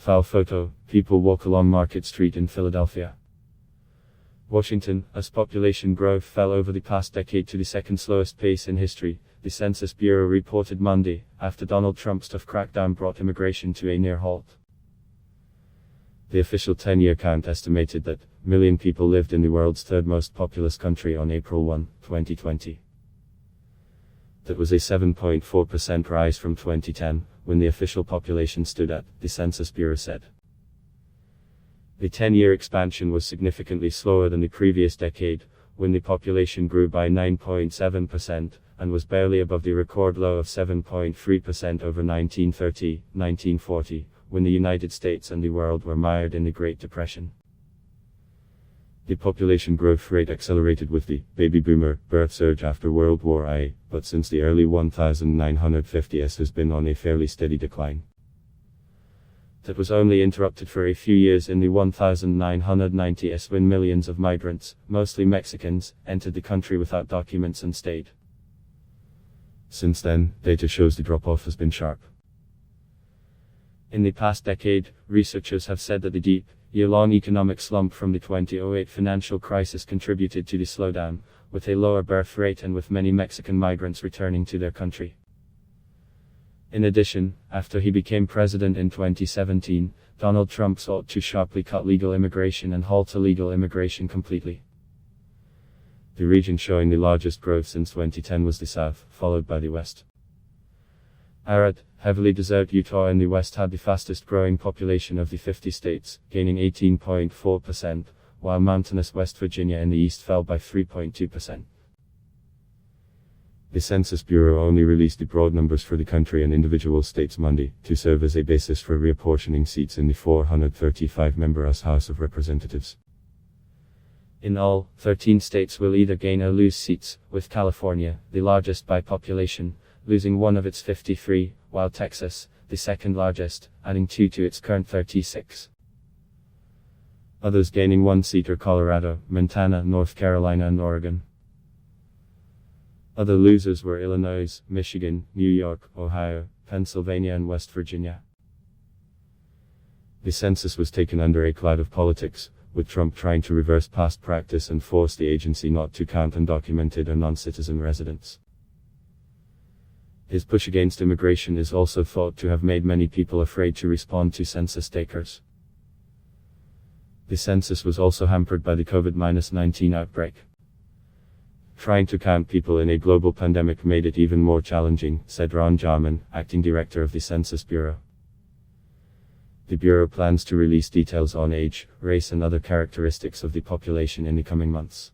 Foul photo, people walk along Market Street in Philadelphia. Washington, as population growth fell over the past decade to the second slowest pace in history, the Census Bureau reported Monday, after Donald Trump's tough crackdown brought immigration to a near halt. The official 10-year count estimated that million people lived in the world's third most populous country on April 1, 2020. That was a 7.4% rise from 2010, when the official population stood at, the Census Bureau said. The 10-year expansion was significantly slower than the previous decade, when the population grew by 9.7%, and was barely above the record low of 7.3% over 1930-1940, when the United States and the world were mired in the Great Depression. The population growth rate accelerated with the baby boomer birth surge after World War I, but since the early 1950s has been on a fairly steady decline. That was only interrupted for a few years in the 1990s when millions of migrants, mostly Mexicans, entered the country without documents and stayed. Since then, data shows the drop-off has been sharp. In the past decade, researchers have said that the deep, year-long economic slump from the 2008 financial crisis contributed to the slowdown, with a lower birth rate and with many Mexican migrants returning to their country. In addition, after he became president in 2017, Donald Trump sought to sharply cut legal immigration and halt illegal immigration completely. The region showing the largest growth since 2010 was the South, followed by the West. Arid, heavily desert Utah in the West had the fastest growing population of the 50 states, gaining 18.4%, while mountainous West Virginia in the East fell by 3.2%. The Census Bureau only released the broad numbers for the country and individual states Monday, to serve as a basis for reapportioning seats in the 435-member US House of Representatives. In all, 13 states will either gain or lose seats, with California, the largest by population, losing one of its 53, while Texas, the second largest, adding 2 to its current 36. Others gaining 1 seat are Colorado, Montana, North Carolina and Oregon. Other losers were Illinois, Michigan, New York, Ohio, Pennsylvania and West Virginia. The census was taken under a cloud of politics, with Trump trying to reverse past practice and force the agency not to count undocumented or non-citizen residents. His push against immigration is also thought to have made many people afraid to respond to census takers. The census was also hampered by the COVID-19 outbreak. Trying to count people in a global pandemic made it even more challenging, said Ron Jarman, acting director of the Census Bureau. The Bureau plans to release details on age, race and other characteristics of the population in the coming months.